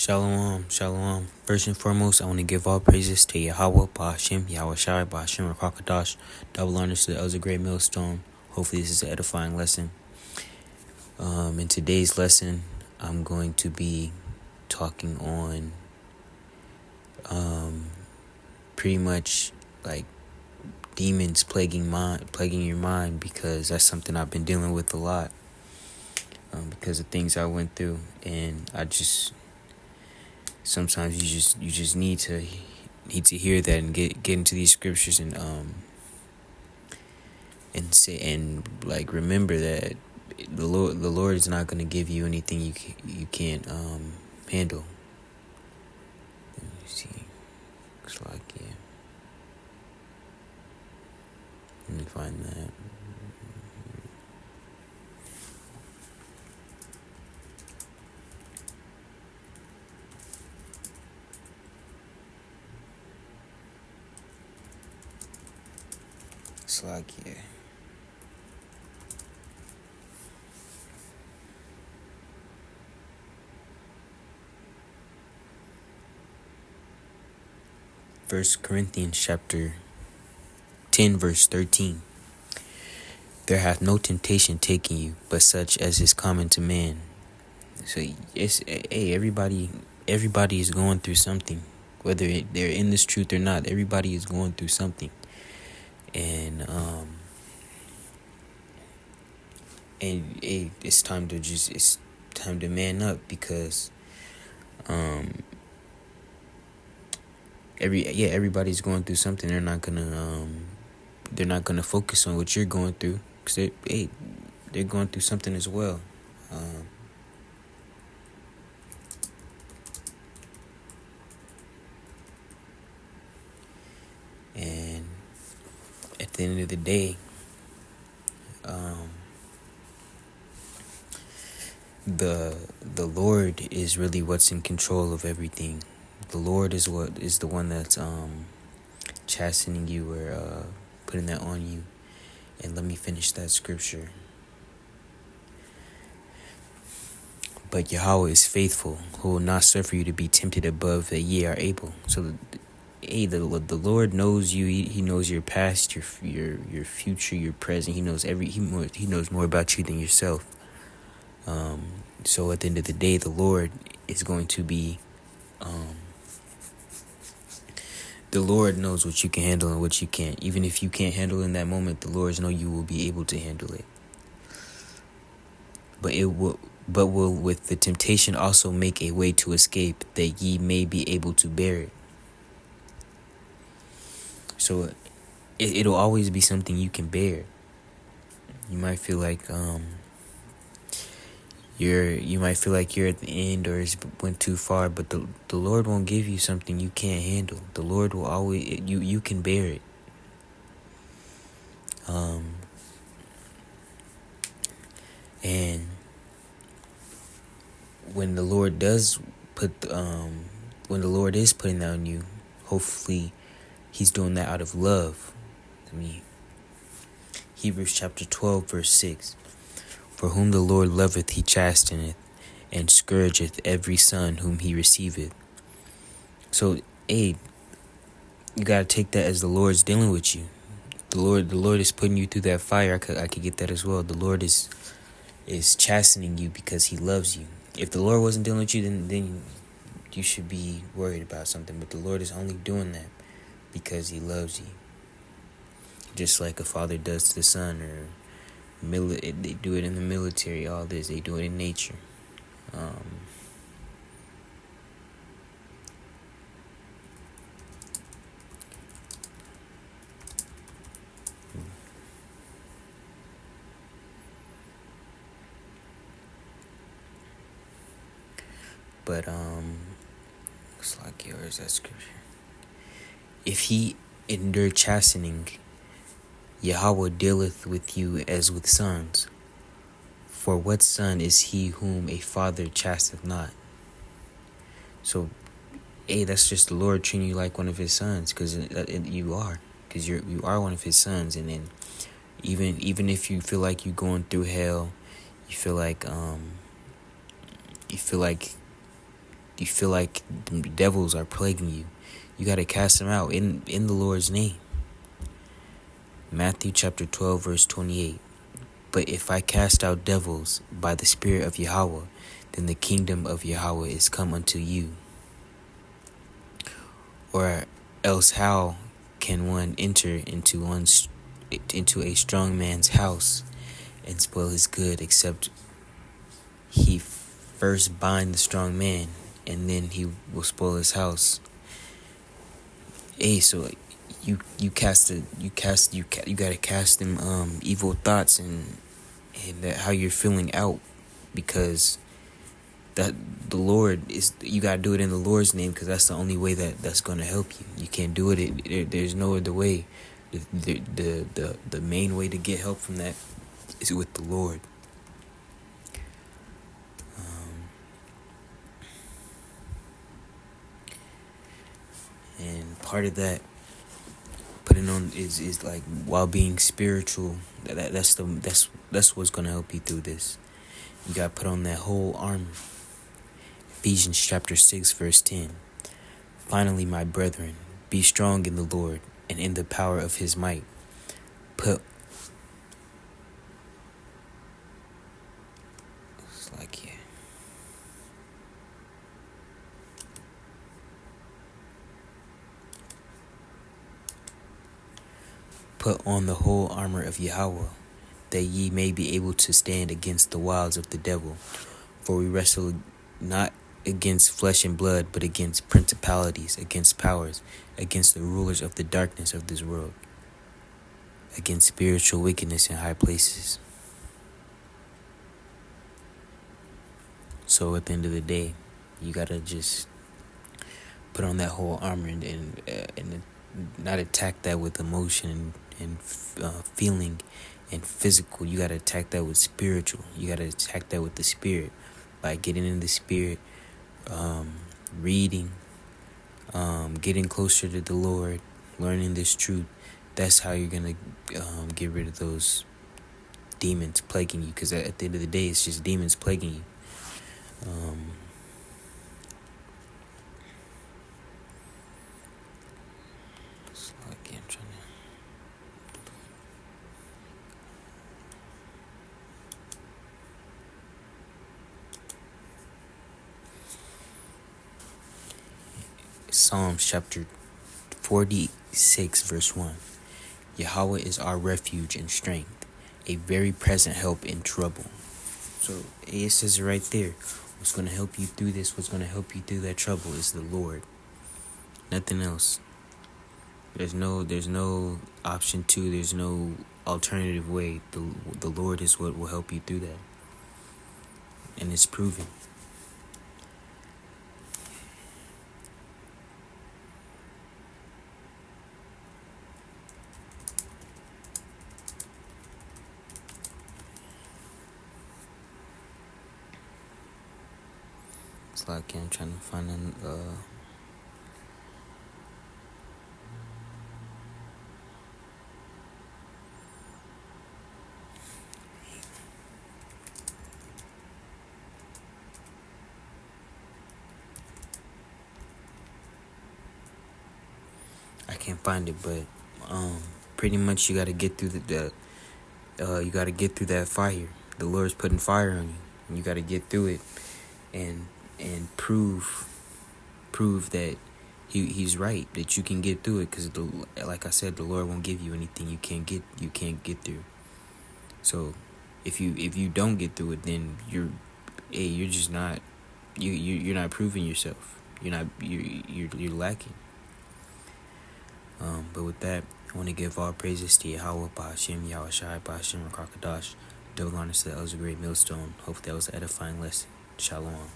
Shalom, shalom. First and foremost, I want to give all praises to Yahweh, Ba'ashem, Yahweh Shai, Ba'ashem, Rakakadash, double honors to the Elder Great Millstone. Hopefully this is an edifying lesson. In today's lesson, I'm going to be talking on pretty much like demons plaguing your mind, because that's something I've been dealing with a lot because of things I went through, and sometimes you just need to hear that and get into these scriptures and say and like remember that the Lord is not going to give you anything you can't handle. Let me see. Looks like Let me find that. It's like 1 Corinthians chapter 10 verse 13. There hath no temptation taken you, but such as is common to man. So everybody is going through something, whether they're in this truth or not. Everybody is going through something, and it's time to man up, because everybody's going through something. They're not gonna focus on what you're going through, because they're going through something as well. And at the end of the day, the Lord is really what's in control of everything. The Lord is the one that's chastening you, or putting that on you. And let me finish that scripture. But Yahweh is faithful, who will not suffer you to be tempted above that ye are able. So the Lord knows you. He knows your past, your future, your present. He knows he knows more about you than yourself. So at the end of the day, the Lord is going to be the Lord knows what you can handle and what you can't. Even if you can't handle in that moment, the Lord knows you will be able to handle it. But will with the temptation also make a way to escape, that ye may be able to bear it. So it'll always be something you can bear. You might feel like you're at the end, or it's went too far, but the Lord won't give you something you can't handle. The Lord will always you can bear it. And when the Lord is putting that on you, hopefully He's doing that out of love. Hebrews chapter 12 verse 6. For whom the Lord loveth he chasteneth, and scourgeth every son whom he receiveth. So, you gotta take that as the Lord's dealing with you. The Lord is putting you through that fire. I could get that as well. The Lord is chastening you because He loves you. If the Lord wasn't dealing with you, then you should be worried about something. But the Lord is only doing that because He loves you. Just like a father does to the son, or they do it in the military. All this, they do it in nature. But looks like where is that scripture? If He endure chastening, Yahweh dealeth with you as with sons. For what son is he whom a father chasteth not? So, that's just the Lord treating you like one of His sons, because you are, because you are one of His sons. And then even if you feel like you're going through hell, you feel like you feel like the devils are plaguing you, you got to cast them out in the Lord's name. Matthew chapter 12 verse 28. But if I cast out devils by the Spirit of Yahweh, then the kingdom of Yahweh is come unto you. Or else how can one enter into a strong man's house and spoil his good, except he first bind the strong man, and then he will spoil his house. Hey, so you gotta cast them evil thoughts and that how you're feeling out, because that the Lord is, you gotta do it in the Lord's name, because that's the only way that's gonna help you. You can't do it. There's no other way. The main way to get help from that is with the Lord. And part of that, putting on is like, while being spiritual, that's what's gonna help you through this. You gotta put on that whole armor. Ephesians chapter 6 verse 10. Finally, my brethren, be strong in the Lord and in the power of his might. Put on the whole armor of Yahweh, that ye may be able to stand against the wiles of the devil. For we wrestle not against flesh and blood, but against principalities, against powers, against the rulers of the darkness of this world, against spiritual wickedness in high places. So at the end of the day, you gotta just put on that whole armor and not attack that with emotion and feeling and physical. You gotta attack that with spiritual. You gotta attack that with the spirit, by getting in the spirit, reading, getting closer to the Lord, learning this truth. That's how you're gonna get rid of those demons plaguing you, because at the end of the day, it's just demons plaguing you. Psalms chapter 46 verse 1. Yahweh is our refuge and strength, a very present help in trouble. So it says it right there. What's going to help you through this, what's going to help you through that trouble, is the Lord. Nothing else. There's no option 2. There's no alternative way. The Lord is what will help you through that. And it's proven. It's like I'm trying to find an I can't find it, but pretty much you gotta get through you gotta get through that fire. The Lord's putting fire on you, and you gotta get through it, and prove that he's right, that you can get through it, because like I said, the Lord won't give you anything you can't get through. So if you don't get through it, then you're just not you're not proving yourself. You're lacking. But with that, I want to give all praises to Yahweh, Ba'ashem, Yahweh Shai, Ba'ashem, Rakakadash. Double honors to the Elder Great Millstone. Hope that was an edifying lesson. Shalom.